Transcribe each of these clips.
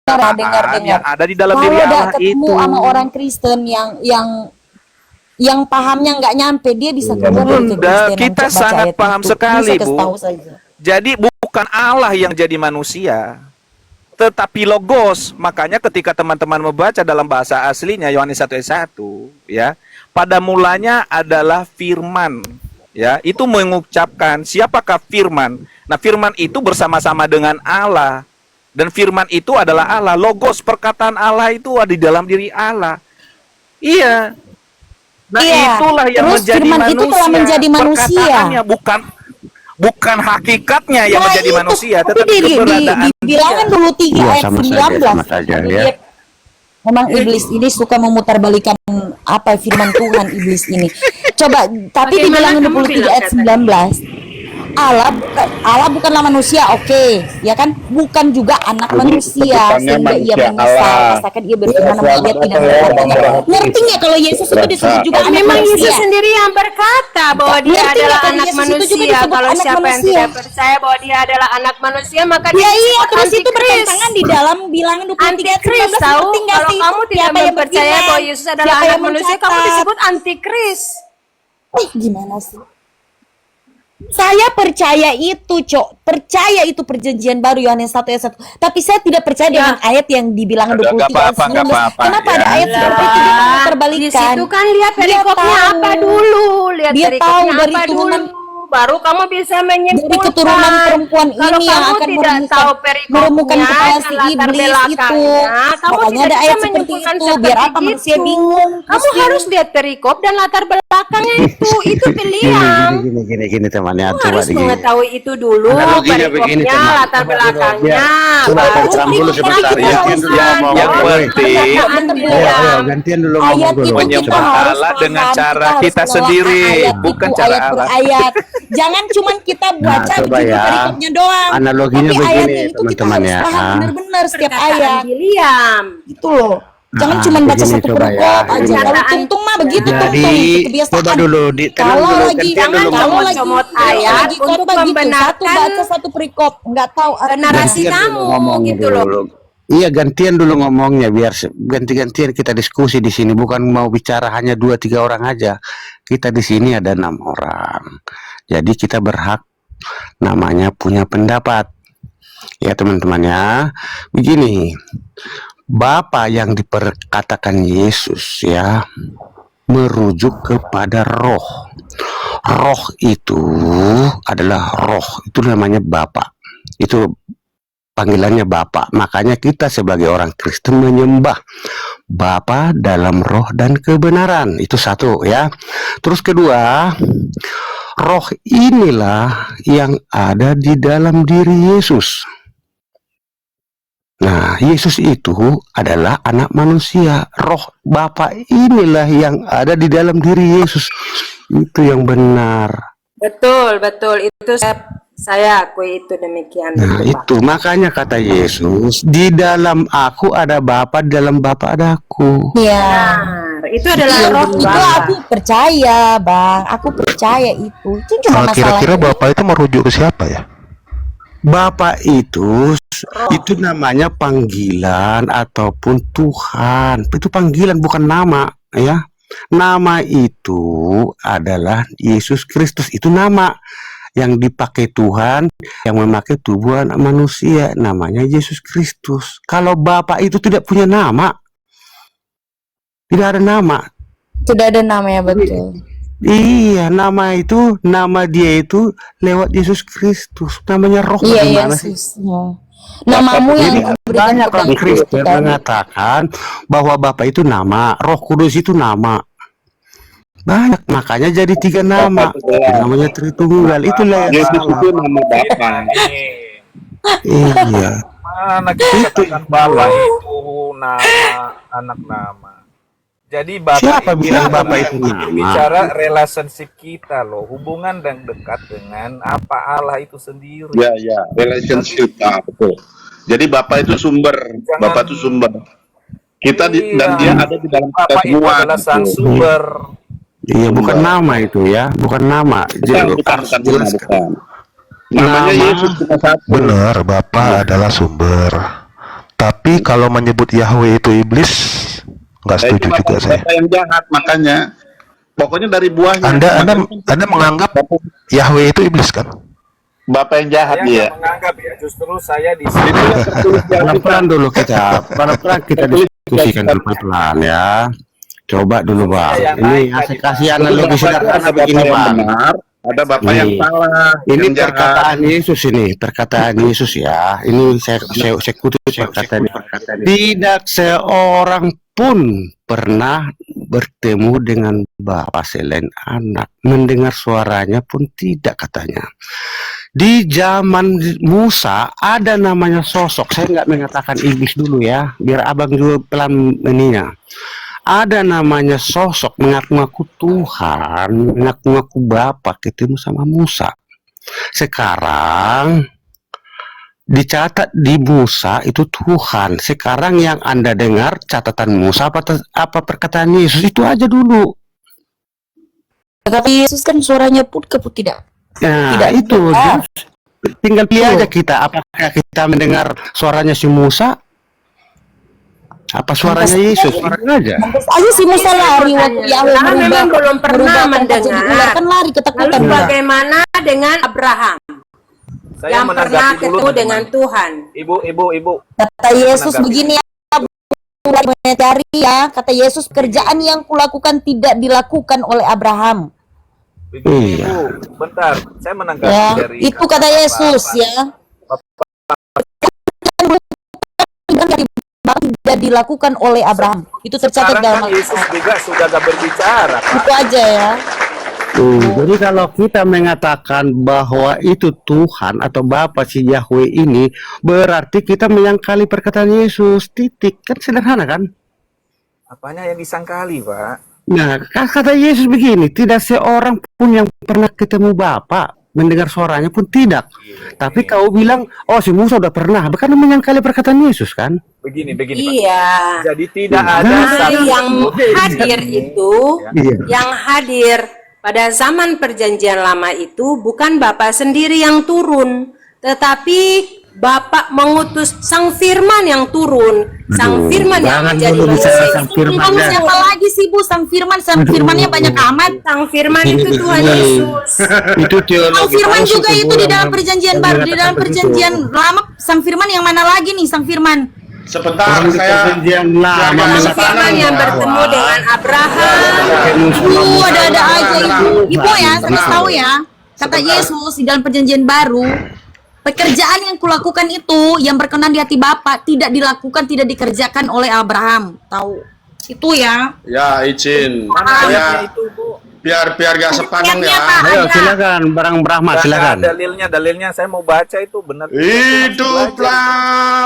dengar. yang ada di dalam diri Kalau udah Allah ketemu itu. sama orang Kristen yang pahamnya nggak nyampe, dia bisa keluar dari Bunda, kekristenan. kita Baca sangat ayat paham itu. sekali, Ini saya kasih Bu. tahu saja. Jadi bukan Allah yang jadi manusia, tetapi logos. Makanya ketika teman-teman membaca dalam bahasa aslinya Yohanes 1 ayat 1, ya, pada mulanya adalah firman, ya, itu mengucapkan siapakah firman. Nah, firman itu bersama-sama dengan Allah, dan firman itu adalah Allah. Logos, perkataan Allah itu ada di dalam diri Allah. Iya. Nah, Iya. itulah yang Terus menjadi firman manusia. itu telah menjadi manusia. Perkataannya bukan hakikatnya yang menjadi itu, manusia, tapi tetapi keberadaan dibilangkan dia. dulu 3 Iya, ayat sama 19. saja Jadi ya. dia- memang iblis ini suka memutarbalikan apa firman Tuhan, iblis ini. Coba, tapi Bagaimana dibilangin kamu 23 bilang ayat kata? 19. Allah bukanlah manusia, oke, ya kan? Bukan juga anak Jadi, manusia, sebutannya sehingga ia manusia menyesal, Allah. rasakan ia berfirman sama dia tidak berkatanya. Ngerti nggak kalau Yesus itu disebut juga anak Memang Yesus manusia? sendiri yang berkata bahwa dia Ngerti nggak adalah kalau anak Yesus itu juga manusia. disebut Kalau anak siapa yang manusia? tidak percaya bahwa dia adalah anak manusia, maka dia Ya iya, disebut terus itu antikris. bertentangan di dalam bilangan 23 ayat 19. Antikris tahu. Ngerti nggak Kalau sih? kamu tidak Siapa yang mempercaya berfirman? bahwa Yesus adalah Siapa anak yang manusia, kamu mencatat? disebut antikris. Gimana sih? Saya percaya itu, Cok. Percaya itu perjanjian baru Yohanes 1 ayat 1. Tapi saya tidak percaya dengan ayat yang dibilang Udah, 23 ayat 19. nggak apa-apa, Kenapa ya. ada ayat seperti itu dia Di terbalikan? situ kan lihat Dia perikopnya tahu. apa dulu, lihat Dia tahu perikopnya dari apa turunan- dulu, baru kamu bisa menyimpulkan. Dari keturunan perempuan Kalau ini yang kamu akan tidak tahu meremukan perikopnya kepala dan si latar iblis itu. belakangnya, kamu Makanya tidak ada bisa ayat seperti menyimpulkan itu. Biar apa seperti manusia itu. bingung. Kamu Terus harus lihat perikop dan latar belakangnya itu pilihan. Gini temannya, Kamu coba harus begini. mengetahui itu dulu, Analoginya begini, perikopnya, teman. latar belakangnya. Coba baru pencam dulu kita sebentar, bicara gantian dulu urusan. ngomong. Yang Oh, penting pernyataan Bentar, dia. Gantian dulu ngomong ayat dulu. itu kita Menyembah harus Allah dengan paham, cara harus kita menelaah sendiri, ayat bukan itu, cara ayat per Allah. ayat. Jangan cuman kita baca coba judul ya. perikopnya doang. Analoginya tapi begini, ayatnya itu kita teman-teman harus ya. paham benar-benar setiap Perkataan ayat. William. Gitu loh. Jangan Ah, cuman baca begini, satu coba ya. perikop aja. Begini. Kalau tungtung mah begitu Jadi, tungtung, itu kebiasaan. coba dulu, tenang Kalau dulu, lagi gantian jangan dulu kalau ngomong. lagi comot kalau ayat lagi untuk khotbah gitu, satu membenarkan baca satu perikop, nggak tahu artinya. narasi Gantian kamu dulu ngomong gitu loh. dulu. Iya, gantian dulu ngomongnya biar ganti-gantian kita diskusi di sini, bukan mau bicara hanya 2-3 orang aja. Kita di sini ada 6 orang. Jadi kita berhak namanya punya pendapat. Ya teman-teman ya. Begini. Bapa yang diperkatakan Yesus ya merujuk kepada roh. Roh itu adalah roh. Itu namanya Bapa. Itu panggilannya Bapa. Makanya kita sebagai orang Kristen menyembah Bapa dalam roh dan kebenaran. Itu satu ya. Terus kedua, roh inilah yang ada di dalam diri Yesus. Nah, Yesus itu adalah anak manusia. Roh Bapa inilah yang ada di dalam diri Yesus. Itu yang benar. Betul, betul. Itu saya akui itu demikian. Nah, Pak. itu makanya kata Yesus, di dalam aku ada Bapa, di dalam Bapa ada aku. Iya. Benar. Itu adalah Iya, roh itu Bapa. aku percaya, Bang. Aku percaya itu. Itu cuma masalah. Kira-kira Bapak itu merujuk ke siapa ya? Bapak itu namanya panggilan ataupun Tuhan. Itu panggilan bukan nama ya. Nama itu adalah Yesus Kristus. Itu nama yang dipakai Tuhan, yang memakai tubuh anak manusia, namanya Yesus Kristus. Kalau Bapak itu tidak punya nama, tidak ada nama. Sudah ada namanya, betul. Iya, nama dia itu lewat Yesus Kristus. Namanya Roh. Iya, Bagaimana sih? Yesus. Namamu Jadi yang berikan banyak kepada orang Kristen kita. mengatakan bahwa Bapa itu nama, Roh Kudus itu nama. Banyak, makanya jadi 3 nama. Namanya Tritunggal. Itulah yang Yesus salah. itu nama Bapa. Iya. Mana kita katakan Bapa itu nama, anak nama. Jadi Bapak Siapa bilang Bapak itu nama? bicara relationship kita loh, hubungan yang dekat dengan apa Allah itu sendiri. Ya, relationship, betul. Jadi Bapak itu sumber, Bapak itu sumber. Kita dan dia ada di dalam kita Bapak itu semua. adalah sang gitu. sumber. Iya, bukan nama itu ya, bukan nama. Jadi harus jelaskan. Namanya Nama. Yesus cuma satu. Benar, Bapak adalah sumber. Tapi kalau menyebut Yahweh itu iblis, nggak Nah, itu setuju juga saya. bapak yang jahat, makanya pokoknya dari buahnya. Anda menganggap Yahweh itu iblis kan? Bapak yang jahat Saya dia. nggak menganggap ya, justru saya di Itu yang tertulis di Alkitab. Pelan-pelan dulu pelan-pelan kita diskusikan dulu pelan ya. Coba dulu Bang. Ini kasih analogi sederhana Ada begini bapak yang Bang. benar, ada bapak yang Ini. salah. Ini yang jahat. perkataan Yesus ya. Ini saya kutip perkataan ini. Tidak seorang pun pernah bertemu dengan Bapa selain anak. Mendengar suaranya pun tidak katanya. Di zaman Musa ada namanya sosok. Saya nggak mengatakan iblis dulu ya, biar abang juga pelan ininya. Ada namanya sosok mengaku-ngaku Tuhan, mengaku-ngaku Bapa ketemu sama Musa. Sekarang dicatat di Musa itu Tuhan. Sekarang yang Anda dengar catatan Musa apa perkataan Yesus itu aja dulu. Tetapi Yesus kan suaranya pun tidak. Nah, Tidak itu ada. tinggal pilih aja kita apakah kita mendengar suaranya si Musa apa suaranya Yesus aja. Pantas aja si Musa lari waktu Yahweh Karena memang belum pernah merubah kata jadi mendengar. ular, kan lari ketakutan. Lalu dia. bagaimana dengan Abraham saya yang pernah menanggapi dulu, ketemu teman-teman. dengan Tuhan? Ibu. Kata Yesus menanggapi. begini ya, mencari ya. Kata Yesus, kerjaan yang kulakukan tidak dilakukan oleh Abraham. Begini, Iya. Bu. Bentar, saya menanggapi Ya, dari itu kata Yesus ya. Tidak dilakukan oleh Abraham. Itu tercatat Sekarang dalam kan Yesus Alkitab. juga sudah gak berbicara, Pak. Itu aja ya. Jadi kalau kita mengatakan bahwa itu Tuhan atau Bapa si Yahweh ini, berarti kita menyangkali perkataan Yesus. Titik. Kan sederhana kan? Apanya yang disangkali, Pak? Nah, kata Yesus begini, tidak seorang pun yang pernah ketemu Bapa, mendengar suaranya pun tidak. Tapi kau bilang, oh si Musa udah pernah, bahkan menyangkali perkataan Yesus kan? Begini, Pak. Iya. Jadi tidak ada Nah, satu yang hadir itu, Iya. yang hadir pada zaman perjanjian lama itu bukan Bapa sendiri yang turun, tetapi Bapa mengutus Sang Firman yang turun. Sang Firman yang jangan menjadi dulu bicara manusia. Sang Firman. Kamu siapa lagi sih Bu? Sang Firmannya banyak amat. Sang Firman itu Tuhan Yesus. Itu teologi. Sang Firman palsu juga tuh, itu di Bu, dalam yang perjanjian baru, di dalam mengatakan perjanjian begitu. lama. Sang Firman yang mana lagi nih Sang Firman? Sebentar, Orang di saya perjanjian lama Sang Sang mengatakan Firman yang bertemu dengan Abraham. Ada aja ibu ya, saya kasih tahu ya. Kata Yesus di dalam perjanjian baru, pekerjaan yang kulakukan itu yang berkenan di hati Bapa tidak dilakukan, tidak dikerjakan oleh Abraham. Tahu? Itu ya. ya izin. ayatnya Ya, itu, Bu. biar ya sepanjang Ayatnya, ya. Pak. Ayo Ada. silakan, Barang Brahma Nggak silakan. ada dalilnya saya mau baca itu benar. Hiduplah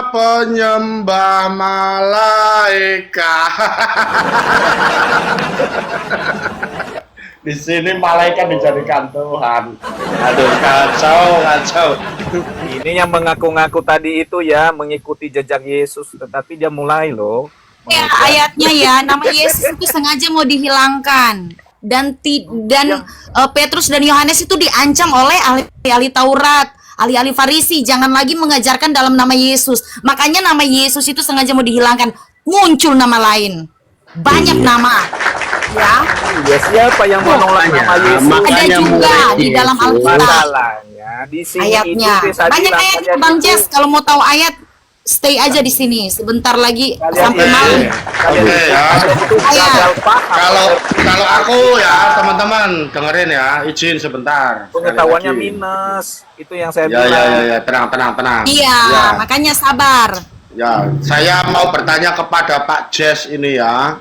penyembah malaikat. Di sini malaikat dijadikan Tuhan. Aduh, kacau. Ini yang mengaku-ngaku tadi itu ya mengikuti jejak Yesus, tetapi dia mulai loh. Ya, ayatnya ya, nama Yesus itu sengaja mau dihilangkan dan Petrus dan Yohanes itu diancam oleh ahli-ahli Taurat, ahli-ahli Farisi, jangan lagi mengajarkan dalam nama Yesus. Makanya nama Yesus itu sengaja mau dihilangkan, muncul nama lain, banyak nama, ya. Ya siapa yang mau nolak nama Yesus? Ada Makanya juga mulai di dalam Yesus. Alkitab Masalahnya di sini ayatnya, itu saya banyak bilang ayat saja Bang itu. Jess. Kalau mau tahu ayat, stay aja di sini sebentar lagi sampai Oke. malam. Kalian Oke, ya. itu gagal paham. Kalau aku ya teman-teman dengerin ya, izin sebentar. Pengetahuannya Sekali lagi. minus, itu yang saya Ya, bilang. ya, tenang. Iya, Ya. makanya sabar. Ya, saya mau bertanya kepada Pak Jess ini ya.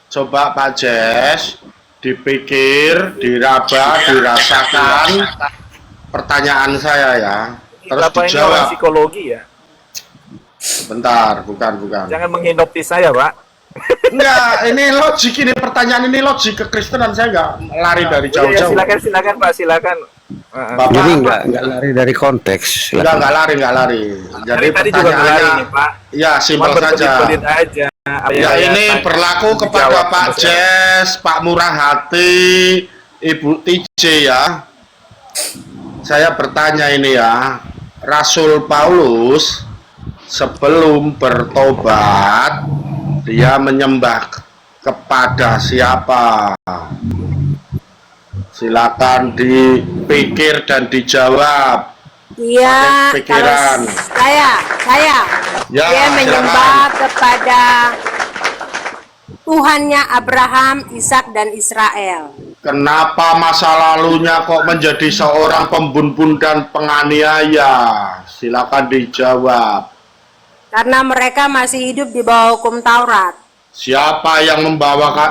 Coba Pak Jess dipikir, diraba, dirasakan pertanyaan saya ya. Terus Bapak ini orang dijawab. psikologi ya. Sebentar, bukan. Jangan menghipnotis saya, Pak. Enggak, ini logik, ini pertanyaan ini logik kekristenan, saya enggak lari dari Ya, jauh-jauh. silakan Pak, silakan. Bapak, Jadi nggak lari dari konteks. enggak lari. Jadi Tadi juga ngelari pertanyaannya, nih, Pak. ya Cuma simpel saja. berbelit-belit aja. Ya ini berlaku kepada Pak Jess, Pak Murah Hati, Ibu TJ ya. Saya bertanya ini ya, Rasul Paulus sebelum bertobat dia menyembah kepada siapa? Silakan dipikir dan dijawab. Dia Pakai pikiran. kalau saya Ya, dia menyembah kepada Tuhannya Abraham, Ishak dan Israel. Kenapa masa lalunya kok menjadi seorang pembunuh dan penganiaya? Silakan dijawab. Karena mereka masih hidup di bawah hukum Taurat. Siapa yang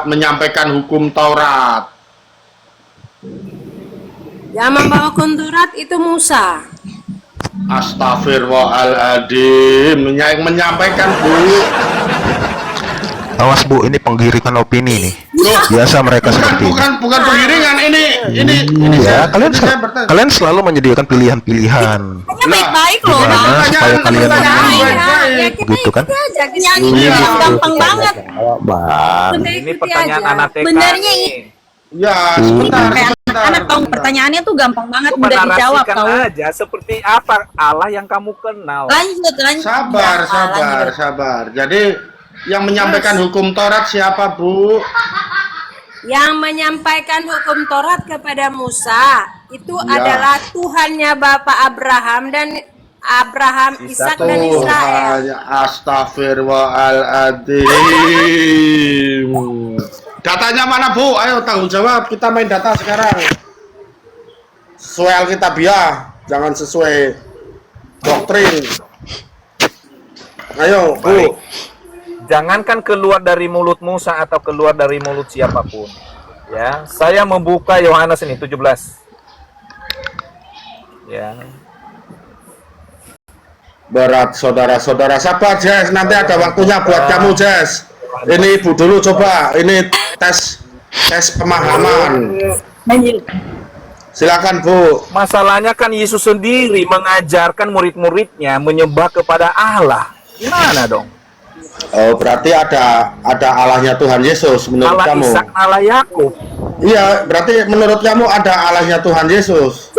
menyampaikan hukum Taurat? Yang membawa hukum Taurat itu Musa. Astagfirullahaladzim. Yang menyampaikan, Bu. Awas Bu, ini penggiringan opini nih. Loh, Biasa mereka seperti ini. bukan penggiringan ini Ya, saya bertanya. kalian selalu menyediakan pilihan-pilihan. Hanya baik-baik loh. Gimana Bang. supaya kalian pertanyaan menang? baik-baik. Gitu kan? Ini gampang banget. Bang. Ini pertanyaan anak TK. Benernya nih. Ya, sebentar. Anak tahu pertanyaannya tuh gampang banget, Lu mudah dijawab menarasikan tahu. aja seperti apa Allah yang kamu kenal. Lanjut. Sabar, Ya, sabar, lanjut. sabar. Jadi yang menyampaikan hukum Taurat siapa, Bu? Yang menyampaikan hukum Taurat kepada Musa itu adalah Tuhannya Bapak Abraham, Ishak dan Israel. Astagfirullahaladzim. Datanya mana, Bu? Ayo tanggung jawab. Kita main data sekarang. Sesuai Alkitabiah, jangan sesuai doktrin. Ayo, Bu. Baik. Jangankan keluar dari mulut Musa atau keluar dari mulut siapapun. Ya, saya membuka Yohanes ini 17. Ya. Berat saudara-saudara. Sabar, Jess. Nanti ada waktunya buat kamu, Jess. Ini Ibu dulu coba. Ini tes pemahaman. Silakan, Bu. Masalahnya kan Yesus sendiri mengajarkan murid-muridnya menyembah kepada Allah. Gimana dong? Oh, berarti ada Allahnya Tuhan Yesus menurut Allah kamu. Ishak, Allah Yakub. Iya, berarti menurut kamu ada Allahnya Tuhan Yesus.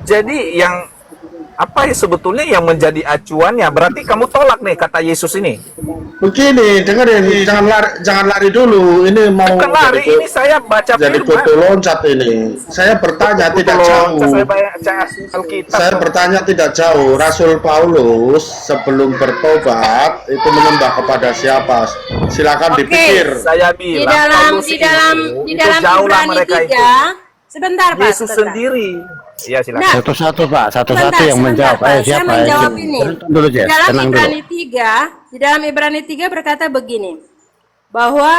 Jadi yang apa ya sebetulnya yang menjadi acuannya? Berarti kamu tolak nih kata Yesus ini. Begini, dengerin, jangan lari dulu. Ini mau Bukan lari, ini saya baca jadi firman. kutu loncat ini. Saya bertanya tidak jauh. Saya baca Alkitab. Saya bertanya tidak jauh. Rasul Paulus sebelum bertobat itu menyembah kepada siapa? Silakan dipikir. Saya Di bilang dalam Paulus di itu, dalam di itu dalam jauhlah Ibrani mereka 3. itu. Sebentar, Pak. Yesus sebentar. sendiri. Ya silakan. Nah, Satu-satu Pak, satu-satu Sebentar, yang sebentar, menjawab. Pak. Ayo Saya siapa? menjawab Ayo, ini. tenang dulu, Jess. Dalam Tenang dulu. di dalam Ibrani 3 berkata begini, bahwa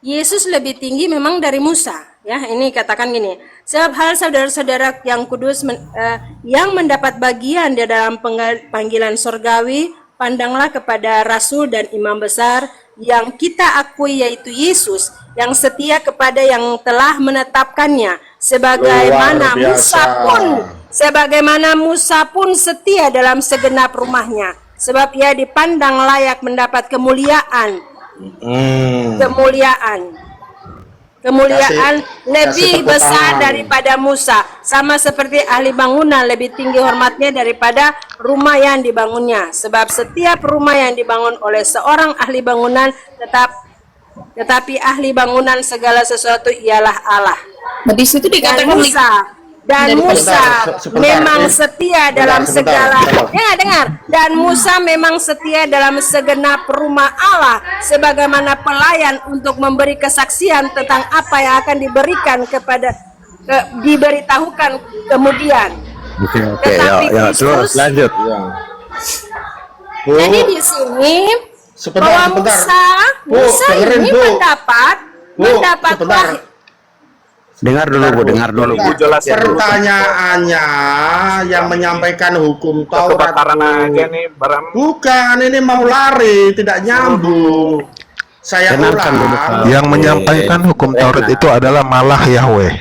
Yesus lebih tinggi memang dari Musa. Ya, ini katakan gini. Sebab hal saudara-saudara yang kudus yang mendapat bagian di dalam panggilan surgawi, pandanglah kepada rasul dan imam besar yang kita akui yaitu Yesus, yang setia kepada yang telah menetapkannya, sebagaimana Musa pun setia dalam segenap rumahnya, sebab ia dipandang layak mendapat kemuliaan lebih Kasih tepuk besar tangan. daripada Musa, sama seperti ahli bangunan lebih tinggi hormatnya daripada rumah yang dibangunnya, sebab setiap rumah yang dibangun oleh seorang ahli bangunan tetapi ahli bangunan segala sesuatu ialah Allah. Nah, di situ dikatakan Sebentar. Memang setia dalam Sebentar. segala dan Musa memang setia dalam segenap rumah Allah sebagaimana pelayan untuk memberi kesaksian tentang apa yang akan diberitahukan kemudian. Oke, Tetapi yuk, terus Kristus- lanjut. Bu, Jadi di sini sebentar. bahwa Bu, Musa dengerin, ini Bu. mendapat sebentar. Dengar dulu, Bu, dengar dulu. Bu, jelasin dulu. Pertanyaannya yang menyampaikan hukum Taurat. Kebakaran Bu. aja nih, Baram. Bukan, ini mau lari, tidak nyambung. Saya Tenangkan dulu, ulang. Pak. Yang menyampaikan hukum Taurat itu adalah malah Yahweh.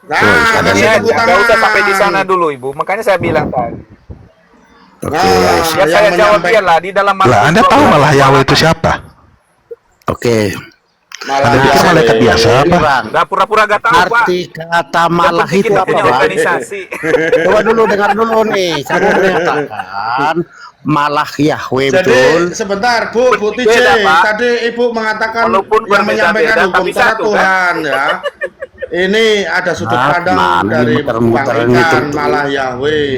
Nah, Tuh, kasih Ya, tepuk nggak usah tangan. sampai di sana dulu, Ibu. Makanya saya bilang tadi. Oke. Nah, Ya yang saya jawab menyampaikan- dia lah di dalam Lah, Anda tahu malah Yahweh itu siapa? Oke. Malah Anda pikir Yahweh. malaikat biasa apa? Bang, Nggak pura-pura gak tahu, Pak. arti kata malah Yang penting itu kita apa, punya Bang? organisasi. Coba dulu dengar dulu nih. Saya mau menyatakan malah Yahweh, Jadi betul. sebentar Bu TJ, Beda, Pak. tadi Ibu mengatakan Walaupun yang berbeda-beda, menyampaikan hukum tapi Taurat satu, kan? Tuhan ya. Ini ada sudut Ah, pandang mana dari ini muter-muter Bang ini Ikan, tuh. malah Yahweh.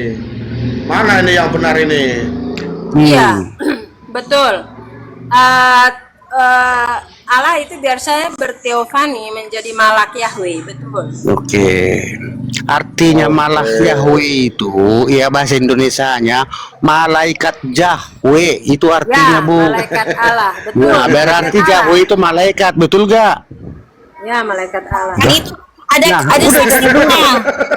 Mana ini yang benar ini? Iya, betul. Allah itu biasanya berteofani menjadi malak Yahweh, betul. Oke. Artinya malah Yahweh itu, ya bahasa Indonesianya malaikat Yahweh itu artinya, Ya, Bu. malaikat Allah, betul. Nah, berarti Malaikat Yahweh Allah. itu malaikat, betul gak? Ya, malaikat Allah. Kan itu ada Nah, ada udah, saksinya.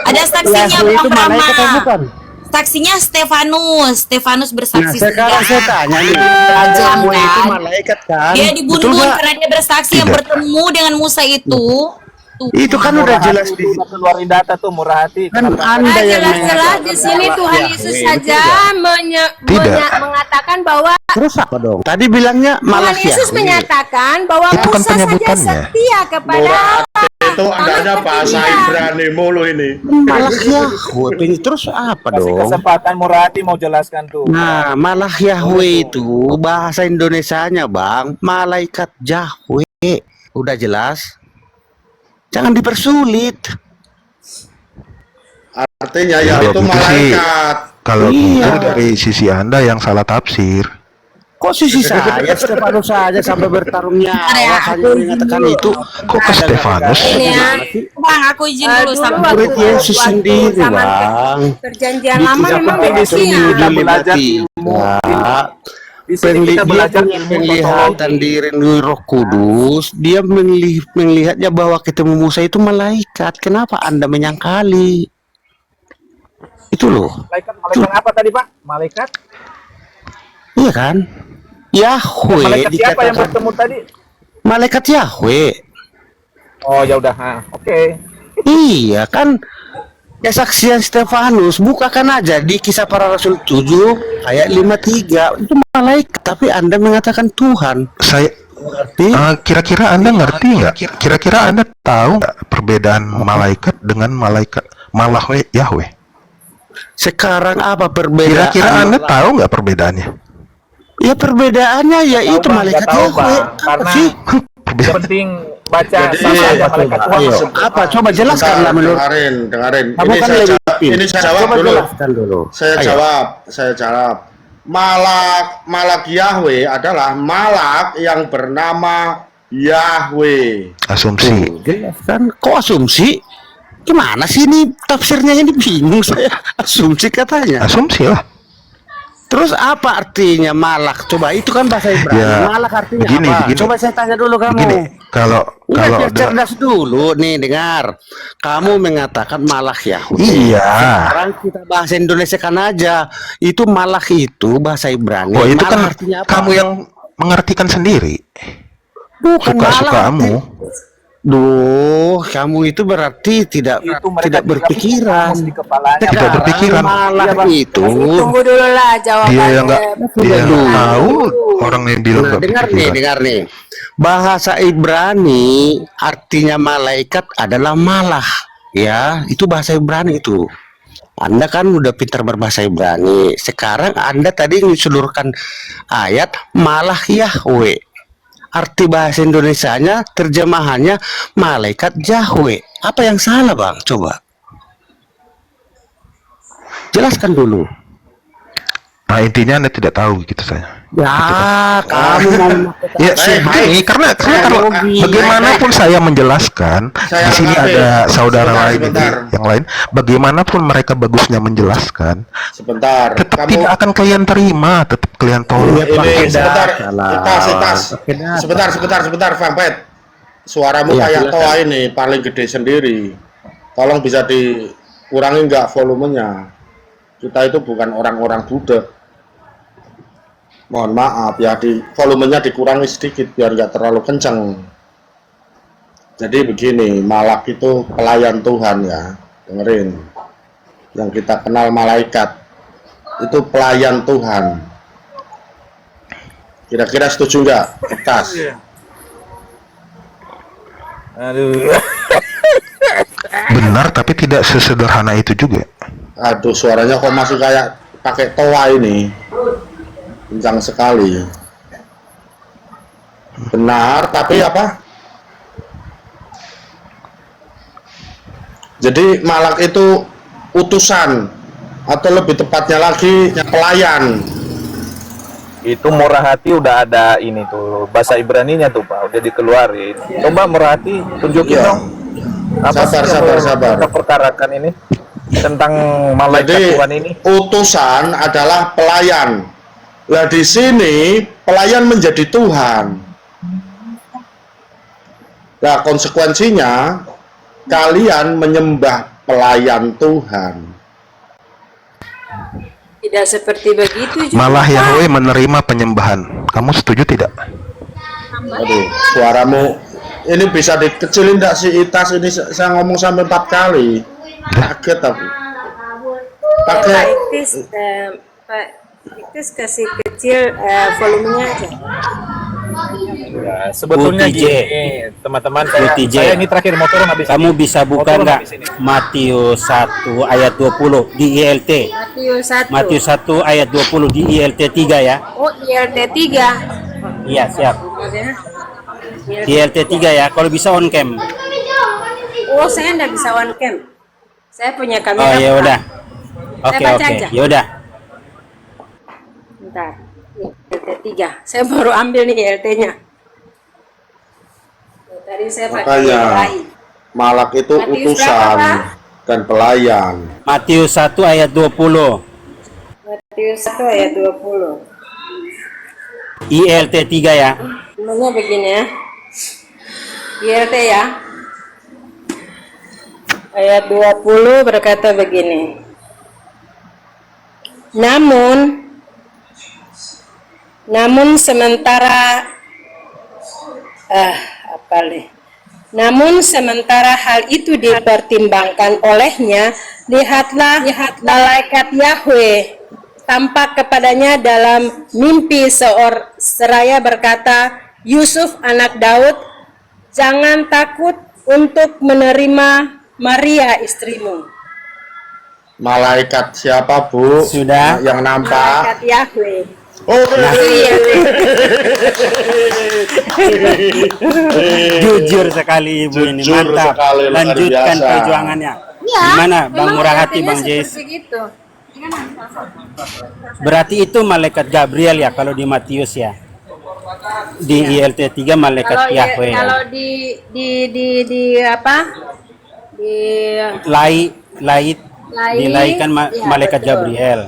Ada saksinya Yahweh Bang itu malaikat atau Rama. bukan? Saksinya Stefanus. Stefanus Nah, bersaksi sekarang saya tanya nih, Tajam, Yahweh itu kan? malaikat kan? Dia Betul dibunuh gak? karena dia bersaksi yang Tidak. bertemu dengan Musa itu. Tuh. Itu kan udah jelas Hati di itu udah keluarin data tuh murah hati. kan Kenapa? Anda yang Jelas-jelas di sini Tuhan Yahweh, Yesus betul saja Tidak. mengatakan bahwa Terus apa dong? Tadi bilangnya malah Tuhan Yesus Yahweh. menyatakan bahwa Itu kan Musa saja penyebutannya. setia kepada Murah Allah. itu andanya bahasa Ibrani mulu ini. Malah Yahweh. Ini terus apa Kasih dong? kesempatan murah hati mau jelaskan tuh. Nah, malah Yahweh itu bahasa Indonesianya, Bang, malaikat Yahweh. Udah jelas? Jangan dipersulit. Artinya ya Kalau itu gitu sih, malaikat. kalau Iya. gitu dari sisi Anda yang salah tafsir. Kok sisi saya Stefanus saja sampai bertarung nyawa Ya, hanya mengatakan itu? Kok ke Stefanus? Ini ya. Bang, aku izin dulu Dulu sama Murid Yesus waktu sendiri, zaman Bang. Perjanjian Di lama kisah memang penting di sini demikian. kita belajar ilmu. Di sini kita belajar ilmu Penglihatan totologi. diri Roh Kudus, dia melihatnya bahwa ketemu Musa itu malaikat. Kenapa Anda menyangkali? Itu loh. Malaikat apa tadi Pak? Malaikat? Iya kan? Yahweh Malaikat siapa yang dikatakan bertemu tadi? malaikat Yahweh. Oh ya udah, oke. Iya kan? Kesaksian Stefanus, bukakan aja di Kisah Para Rasul 7 ayat 53. Itu malaikat, tapi Anda mengatakan Tuhan. Saya Berarti kira-kira Anda ngerti nggak? Kira-kira Anda tahu nggak perbedaan malaikat dengan malaikat malah Yahweh? sekarang apa perbedaan? Kira-kira Anda tahu nggak perbedaannya? Ya perbedaannya ya Tahu, itu Bang, malaikat nggak tahu, Yahweh. Bang. Apa Karena sih? Perbedaan. penting baca Jadi, sama aja malaikat Tuhan. Ayo, masuk. apa? Coba jelaskanlah menurut dengarin. kamu kan lebih pintar. Ini saya jawab Coba dulu. jelaskan dulu. Saya Ayo. jawab. Malak Yahweh adalah malak yang bernama Yahweh. Asumsi. Jelaskan. Kok asumsi? Gimana sih ini tafsirnya ini bingung saya. Asumsi katanya. Asumsi lah. Terus apa artinya malak? Coba itu kan bahasa Ibrani. Ya, Malak artinya begini, apa? begini. Coba saya tanya dulu kamu. Begini, kalau Udah cerdas dulu nih, dengar. Kamu mengatakan malak Yahweh. iya. Sekarang kita bahasa Indonesia kan aja. Itu malak itu bahasa Ibrani. Oh, itu Malak kan artinya apa? kamu yang mengartikan sendiri. Bukan Suka-sukamu. Duh, kamu itu berarti tidak Itu mereka tidak berpikiran. di kepalanya. Tidak Sekarang berpikiran. malak Iya, Bang. itu. Tunggu dulu lah jawabannya. Dia yang nggak Dulu. tahu, orang yang bilang Nah, nggak dengar berpikiran. nih. Bahasa Ibrani artinya malaikat adalah malah. Ya, itu bahasa Ibrani itu. Anda kan udah pintar berbahasa Ibrani. Sekarang Anda tadi menyeluruhkan ayat malah Yahweh. Arti bahasa Indonesianya, terjemahannya malaikat Yahweh. Apa yang salah, Bang? Coba. Jelaskan dulu. Nah, intinya Anda tidak tahu gitu saya. Ya, kamu mau Ya, begini, karena kalau bagaimanapun saya menjelaskan, Saya di sini mengerti. ada saudara Sebentar, lain sebentar. yang lain, bagaimanapun mereka bagusnya menjelaskan, Sebentar. tetap Kamu tidak akan kalian terima, tetap kalian tolak. ini sebentar. Salah. Sebentar, Vampet. Suaramu Iya, kayak silakan. toa ini paling gede sendiri. Tolong bisa dikurangi nggak volumenya? Kita itu bukan orang-orang budak. Mohon maaf ya, volumenya dikurangi sedikit biar nggak terlalu kencang. Jadi begini, malak itu pelayan Tuhan ya, dengerin. Yang kita kenal malaikat itu pelayan Tuhan. Kira-kira setuju nggak, Tas? Aduh. Benar, tapi tidak sesederhana itu juga. Aduh, suaranya kok masih kayak pakai toa ini. kencang sekali. Benar, tapi apa? Jadi malak itu utusan, atau lebih tepatnya lagi pelayan. Itu murah hati udah ada ini tuh bahasa Ibraninya tuh Pak, udah dikeluarin. Coba murah hati tunjukin Iya. dong. Apa sih yang kita perkarakan ini tentang malaikat Jadi Tuhan ini? utusan adalah pelayan. Nah di sini pelayan menjadi Tuhan. Nah konsekuensinya kalian menyembah pelayan Tuhan. Tidak seperti begitu juga. Malah Yahweh menerima penyembahan. Kamu setuju tidak? Aduh, suaramu ini bisa dikecilin enggak sih Itas? Ini saya ngomong sampai 4 kali. Kaget aku. Pak Pakai Iktis kasih kecil volumenya aja. Ya, sebetulnya UTJ. gini, teman-teman, UTJ. saya ini terakhir motor habis. Kamu bisa buka Motor nggak habis ini. Matius 1 ayat 20 di ILT? Matius 1. Matius 1 ayat 20 di ILT 3 ya? Oh, ILT 3. Iya, siap. ILT 3 ya, kalau bisa on cam. Oh, saya enggak bisa on cam. Saya punya kamera. Oh ya Pak. udah. Oke baca oke. aja. Ya udah. Bentar. ILT 3. Saya baru ambil nih ILT-nya. Tadi saya pakai makanya lain. malak itu Matius utusan berapa, dan pelayan. Matius 1 ayat 20. Matius 1 ayat 20. ILT 3 ya. Namanya begini ya. ILT ya. Ayat 20 berkata begini. Namun sementara namun sementara hal itu dipertimbangkan olehnya, lihatlah malaikat Yahweh tampak kepadanya dalam mimpi seraya berkata, Yusuf anak Daud, jangan takut untuk menerima Maria istrimu. Malaikat siapa Bu? Sudah. Yang nampak? Malaikat Yahweh. Oh, Iya. Jujur sekali Ibu ini, Jujur mantap. sekali, luar Lanjutkan biasa. perjuangannya. Iya, Gimana Bang Memang Murah Hati, artinya Bang Jais? seperti gitu. Berarti itu malaikat Gabriel ya kalau di Matius ya. Di ILT 3 malaikat Yahweh. Kalau di apa? Di Dilaikan iya, malaikat betul. Gabriel.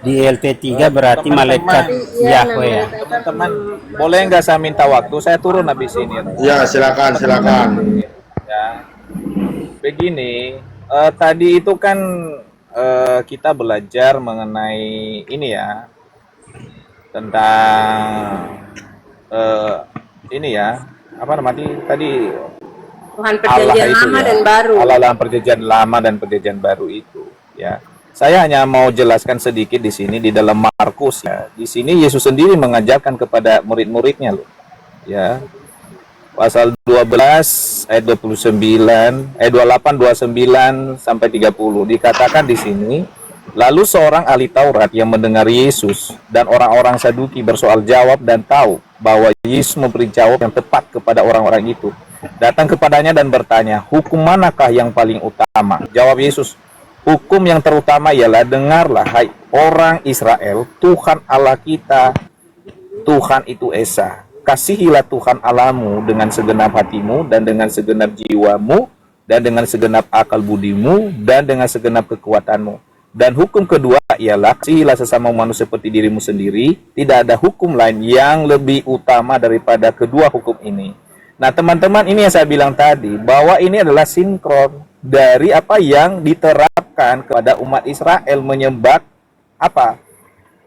Di ILT 3 berarti malaikat Iya, Yahweh ya. Teman-teman, boleh nggak saya minta waktu? Saya turun habis ini. ya silakan. Ya, begini. Tadi itu kan kita belajar mengenai ini ya, tentang ini ya, apa namanya tadi? Tuhan perjanjian lama dan baru. Allah dalam perjanjian lama dan perjanjian baru itu, ya. Saya hanya mau jelaskan sedikit di sini di dalam Markus ya. Di sini Yesus sendiri mengajarkan kepada murid-muridnya loh. Ya. Pasal 12 ayat 29, ayat 28, 29 sampai 30 dikatakan di sini, lalu seorang ahli Taurat yang mendengar Yesus dan orang-orang Saduki bersoal jawab dan tahu bahwa Yesus memberi jawab yang tepat kepada orang-orang itu, datang kepadanya dan bertanya, hukum manakah yang paling utama? Jawab Yesus, hukum yang terutama ialah, dengarlah hai orang Israel, Tuhan Allah kita, Tuhan itu Esa. Kasihilah Tuhan Allahmu dengan segenap hatimu dan dengan segenap jiwamu dan dengan segenap akal budimu dan dengan segenap kekuatanmu. Dan hukum kedua ialah, kasihilah sesama manusia seperti dirimu sendiri. Tidak ada hukum lain yang lebih utama daripada kedua hukum ini. Nah teman-teman, ini yang saya bilang tadi, bahwa ini adalah sinkron dari apa yang diterapkan kepada umat Israel, menyembah apa?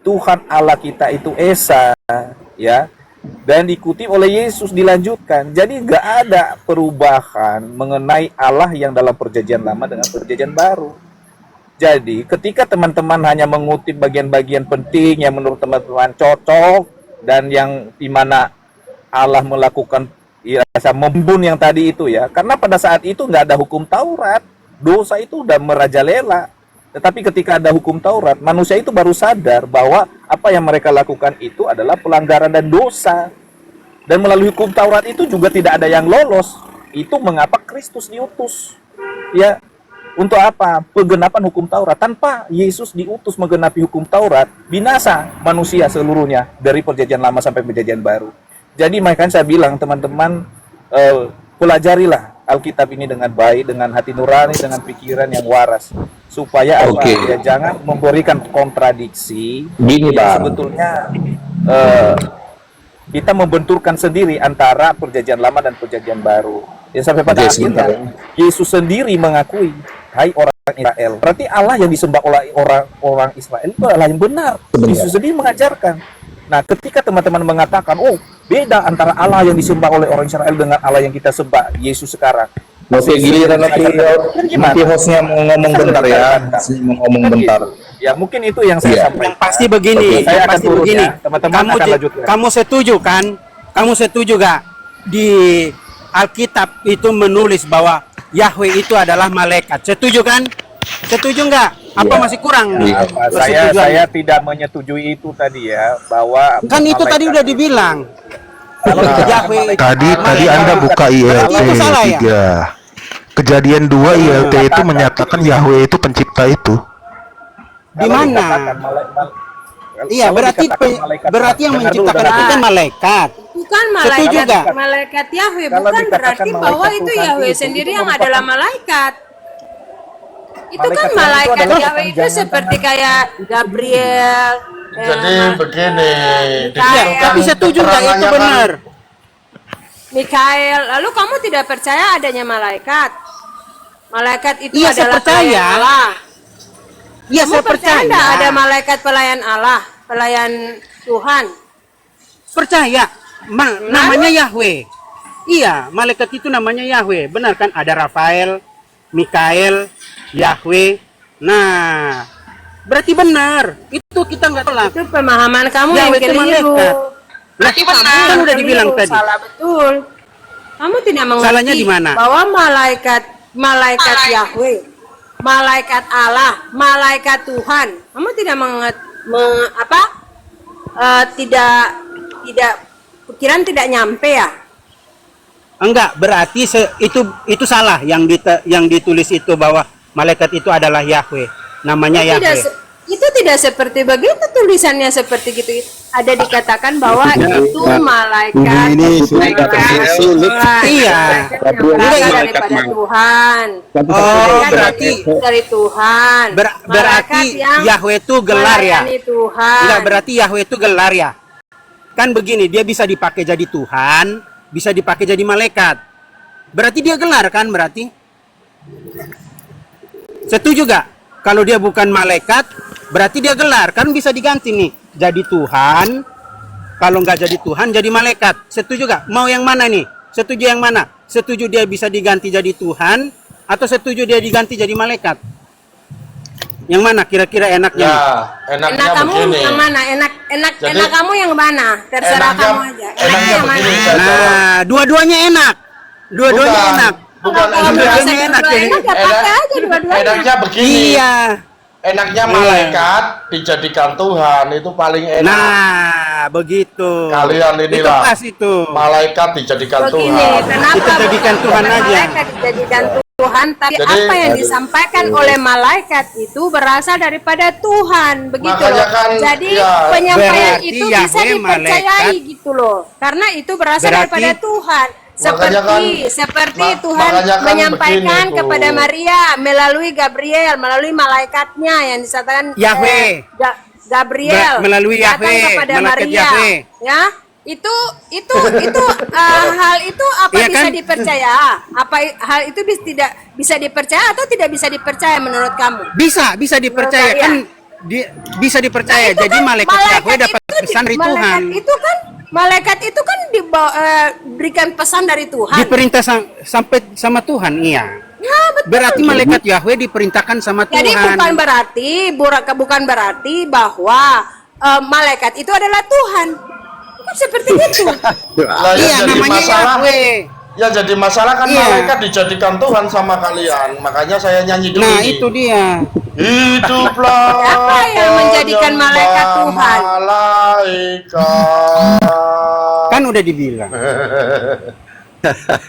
Tuhan Allah kita itu Esa, ya. Dan diikuti oleh Yesus dilanjutkan. Jadi nggak ada perubahan mengenai Allah yang dalam perjanjian lama dengan perjanjian baru. Jadi ketika teman-teman hanya mengutip bagian-bagian penting yang menurut teman-teman cocok dan yang dimana Allah melakukan rasa membun yang tadi itu ya, karena pada saat itu nggak ada hukum Taurat, dosa itu udah merajalela. Tetapi ketika ada hukum Taurat, manusia itu baru sadar bahwa apa yang mereka lakukan itu adalah pelanggaran dan dosa. Dan melalui hukum Taurat itu juga tidak ada yang lolos. Itu mengapa Kristus diutus. Ya, untuk apa? Penggenapan hukum Taurat. Tanpa Yesus diutus menggenapi hukum Taurat, binasa manusia seluruhnya dari perjanjian lama sampai perjanjian baru. Jadi makanya saya bilang teman-teman, pelajarilah Alkitab ini dengan baik, dengan hati nurani, dengan pikiran yang waras, supaya apa? Ya, jangan memberikan kontradiksi. Gini, yang Bang. sebetulnya kita membenturkan sendiri antara perjanjian lama dan perjanjian baru. Ya, sampai pada akhirnya Yesus sendiri mengakui, hai orang Israel. Berarti Allah yang disembah oleh orang Israel itu adalah yang benar. Yesus sendiri mengajarkan. Nah, ketika teman-teman mengatakan, oh, beda antara Allah yang disembah oleh orang Israel dengan Allah yang kita sembah, Yesus sekarang. Oke, giliran nanti hostnya mau ngomong bentar ya. Mau ngomong bentar. Ya, mungkin itu yang saya sampaikan. Yang pasti begini, Saya yang akan pasti turun begini. ya. Teman-teman akan lanjutkan. Kamu setuju kan? Kamu setuju gak di Alkitab itu menulis bahwa Yahweh itu adalah malaikat? Setuju kan? Setuju nggak? Apa masih kurang? Saya tidak menyetujui itu tadi ya, bahwa Kan itu tadi udah dibilang. Yahweh. Tadi Anda buka ILT Itu salah ya? 3. Kejadian 2 ILT itu menyatakan Yahweh itu pencipta itu. Di mana? Iya, berarti yang menciptakan itu kan malaikat. Bukan Setuju malaikat, nggak? malaikat Yahweh, Kalau bukan dikatakan berarti malaikat bahwa itu Tuhan Yahweh itu sendiri yang merupakan- adalah malaikat. Itu Malaikat kan Tuhan itu malaikat adalah Yahweh itu kepanjangan seperti kayak Gabriel. Jadi begini, Iya, tapi setuju nggak itu keterangannya kan- benar? Mikael, lalu kamu tidak percaya adanya malaikat? Malaikat itu Iya, saya adalah percaya. pelayan Allah. Iya, Kamu saya percaya percaya. enggak ada malaikat pelayan Allah, pelayan Tuhan? Percaya. Namanya Yahweh. Iya, malaikat itu namanya Yahweh. Benar kan? Ada Rafael, Mikael, Yahweh. Nah, berarti benar. Itu kita nggak tolak. Itu pemahaman kamu yang Yahweh itu keliru. malaikat. Berarti Kan udah dibilang tadi. Salah betul. Kamu tidak mengerti Salahnya di mana? bahwa malaikat Yahweh, malaikat Allah, malaikat Tuhan. Kamu tidak tidak pikiran tidak nyampe ya? Enggak, berarti itu salah yang ditulis itu bahwa malaikat itu adalah Yahweh. Namanya Yahweh. Itu tidak seperti begitu tulisannya seperti gitu. Ada dikatakan bahwa itu malaikat Ini sudah sulit. Iya. Daripada Tuhan. Oh, berarti Dari Tuhan. berarti Malaikat yang Yahweh itu gelar ya? melayani Tuhan. Enggak, berarti Yahweh itu gelar ya? Kan begini, dia bisa dipakai jadi Tuhan, bisa dipakai jadi malaikat. Berarti dia gelar kan berarti? Setuju gak? Kalau dia bukan malaikat, berarti dia gelar. Kan bisa diganti nih. Jadi Tuhan, kalau nggak jadi Tuhan, jadi malaikat. Setuju gak? Mau yang mana nih? Setuju yang mana? Setuju dia bisa diganti jadi Tuhan, atau setuju dia diganti jadi malaikat? Yang mana kira-kira enaknya? Ya, nih? enaknya Enak kamu begini. yang mana? Jadi, Enak kamu yang mana? Terserah enaknya- kamu aja. enaknya yang mana? begini, saya jawab. Nah, dua-duanya enak. Dua-duanya enak. Bukan Kalau Dua-duanya merasa enak berdua ya. enak ya pakai aja dua-duanya. Enaknya begini. Iya. Enaknya malaikat dijadikan Tuhan itu paling enak. Nah, begitu. Kalian Itu inilah pas itu. malaikat dijadikan Begini, Tuhan. kenapa Kita jadikan bukan Tuhan aja. malaikat dijadikan Tuhan, tapi Jadi- apa yang disampaikan oleh malaikat itu berasal daripada Tuhan, begitu Makanya loh. kan, Jadi ya, penyampaian berarti itu bisa Yahweh dipercayai malaikat. gitu loh, karena itu berasal Berarti- daripada Tuhan. Makanya Seperti kan- Tuhan makanya kan menyampaikan begini, Bu. kepada Maria melalui Gabriel, melalui malaikatnya yang disatakan Yahweh. Gabriel Melalui datang Yahweh, kepada malaikat Maria, Yahweh. ya. Itu hal itu apa Iya bisa kan? dipercaya? Apa hal itu tidak bisa dipercaya atau tidak bisa dipercaya menurut kamu? Bisa dipercaya Menurut kan bisa dipercaya. Nah, itu Jadi kan malaikat Yahweh dapat itu pesan dari Tuhan. Malaikat itu kan diberikan pesan dari Tuhan. Diperintah sampai sama Tuhan, iya. Ya, betul. Berarti malaikat Yahweh diperintahkan sama Jadi Tuhan. bukan berarti bahwa malaikat itu adalah Tuhan. Bukan seperti itu. Lah, yang Iya, jadi namanya masalah, Yahweh. yang jadi masalah kan Iya. malaikat dijadikan Tuhan sama kalian. Makanya saya nyanyi dulu. Nah, nih. itu dia. Hiduplah Siapa yang menjadikan malaikat Tuhan? Malaikat. Kan udah dibilang.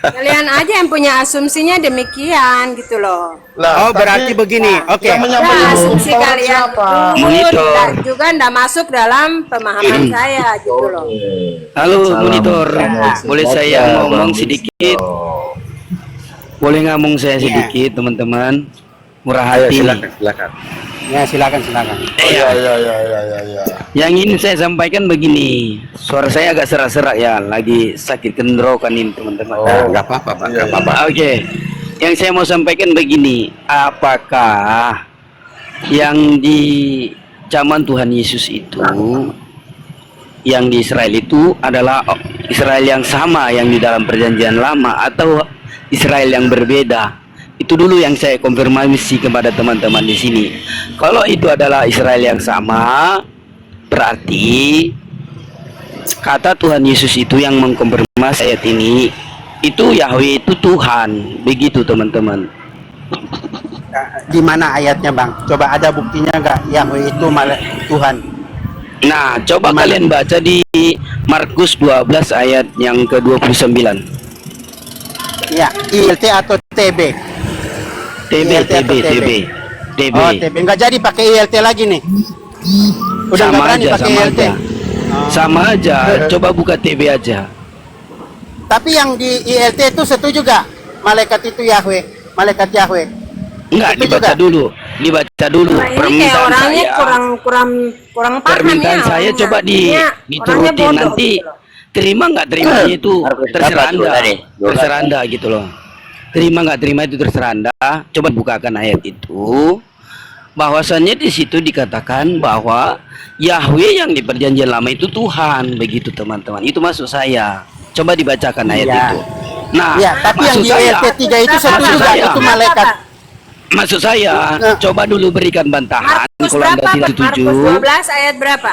Kalian aja yang punya asumsinya demikian gitu loh. Lah, Oh, berarti tadi begini. Oke. yang menyampaikan Nah, asumsi Tuhan kalian siapa? itu Monitor. juga nggak masuk dalam pemahaman saya gitu loh. Halo monitor, boleh saya ngomong sedikit? Boleh ngomong saya sedikit teman-teman? Murah hati. silakan. Ya, silakan. Iya. Ya. Yang ingin saya sampaikan begini, suara saya agak serak-serak ya, lagi sakit tenggorokan ini teman-teman. Nggak apa-apa, Pak. Nggak apa-apa. Oke, yang saya mau sampaikan begini, apakah yang di zaman Tuhan Yesus itu, yang di Israel itu adalah Israel yang sama yang di dalam perjanjian lama atau Israel yang berbeda? Itu dulu yang saya konfirmasi kepada teman-teman di sini. Kalau itu adalah Israel yang sama, berarti kata Tuhan Yesus itu yang mengkonfirmasi ayat ini, itu Yahweh itu Tuhan. Begitu teman-teman. Di mana ayatnya, Bang? Coba ada buktinya nggak Yahweh itu Tuhan? Nah, coba kalian baca di Markus 12 ayat yang ke-29. Ya, ILT atau TB? ILT atau TB? Oh, TB. Nggak jadi pakai ILT lagi nih. Udah nggak berani pakai ILT. Sama aja. Coba buka TB aja. Tapi yang di ILT itu setuju gak? Malaikat itu Yahweh, malaikat Yahweh. Enggak, Setuju dibaca gak? dulu. Dibaca dulu. Nah, ini kayak Permintaan orangnya saya. kurang paham Permintaan ya. saya coba Orangnya diturutin bodoh nanti. gitu loh. Terima nggak terimanya itu terserah Anda. Terserah Anda gitu loh. Terima nggak terima itu terserah Anda. Coba bukakan ayat itu. Bahwasannya di situ dikatakan bahwa Yahweh yang di perjanjian lama itu Tuhan, begitu teman-teman. Itu maksud saya. Coba dibacakan ayat Iya. itu. Nah, Ya, tapi yang maksud di saya, ILT 3 itu setuju gak? saya. Itu malaikat. maksud saya, coba dulu berikan bantahan Markus kalau Anda berapa? tidak Pak? setuju. Markus 12 ayat berapa?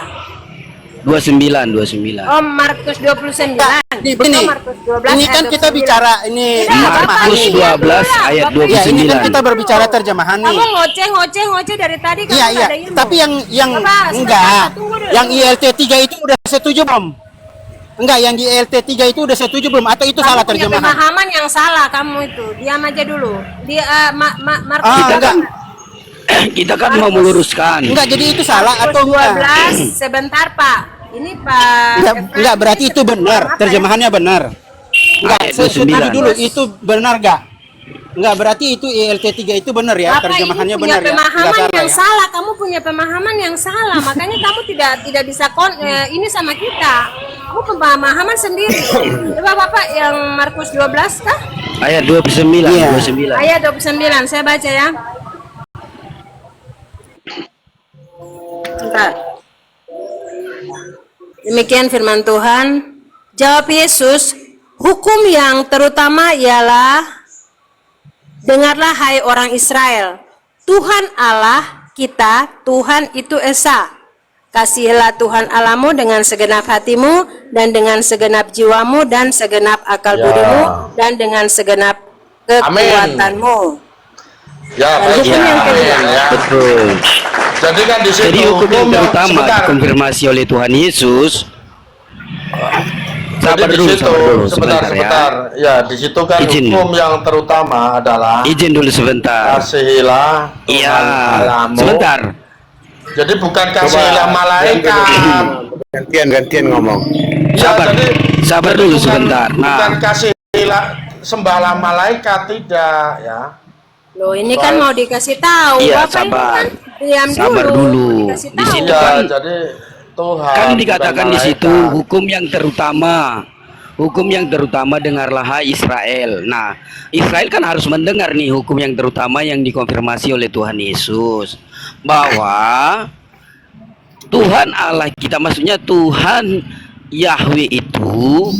29. Oh, Markus 29. Ini, Markus 12 ini kan ayat kita 29. bicara ini Tidak, Markus Bapak, 12 ayat Bapak, Ya, ini kan 29. kita berbicara terjemahan nih. Kamu ngoceh dari tadi kamu Iya, nggak iya. ada ilmu. Tapi yang Bapak, enggak, sebentar, tunggu dulu. yang ILT 3 itu udah setuju belum? Enggak, yang di ILT 3 itu udah setuju belum? Atau itu Kamu salah punya terjemahan? pemahaman yang salah kamu itu. Diam aja dulu. Dia Markus Ah, enggak. Kita kan mau meluruskan. Enggak, jadi itu salah Markus atau enggak? 12 sebentar, Pak. Ini Pak. Enggak, berarti itu benar. Apa ya? Terjemahannya benar. Enggak, Ayat setuju 29. dulu itu benar enggak? Enggak, berarti itu ILT 3 itu benar ya, Bapak terjemahannya ini punya benar ya. pemahaman Enggak salah yang ya. salah. Kamu punya pemahaman yang salah. Makanya kamu tidak bisa ini sama kita. Kamu pemahaman sendiri. Coba Bapak yang Markus 12 kah? Ayat 29. Iya. 29. Ayat 29. Saya baca ya. Bentar. Demikian firman Tuhan. Jawab Yesus, hukum yang terutama ialah, dengarlah hai orang Israel, Tuhan Allah kita, Tuhan itu Esa. Kasihilah Tuhan Allahmu dengan segenap hatimu, dan dengan segenap jiwamu, dan segenap akal budimu, dan dengan segenap kekuatanmu. Ya, Dan baik. hukum yang kedua. Ya. Betul. Jadi kan di situ Jadi hukum yang terutama sebentar. dikonfirmasi oleh Tuhan Yesus. Jadi Sabar di dulu, situ, sabar dulu, sebentar. sebentar ya. Ya, di situ kan Izin. hukum yang terutama adalah Izin dulu sebentar. kasihilah Tuhan Iya, Allahmu. sebentar. Jadi bukan kasihilah malaikat. Gantian ngomong. Ya, Sabar. jadi Sabar jadi dulu bukan- sebentar. Bukan Nah, kasihilah sembahlah malaikat, tidak ya. Loh, ini kan mau dikasih tahu. Iya, Bapak ini sabar. kan diam Sabar dulu. Dikasih Di tahu. situ Ya, kan- jadi Tuhan kan bukan dikatakan di situ malaikat. hukum yang terutama. Hukum yang terutama dengarlah hai Israel. Nah, Israel kan harus mendengar nih hukum yang terutama yang dikonfirmasi oleh Tuhan Yesus, bahwa Tuhan Allah kita, maksudnya Tuhan Yahweh itu,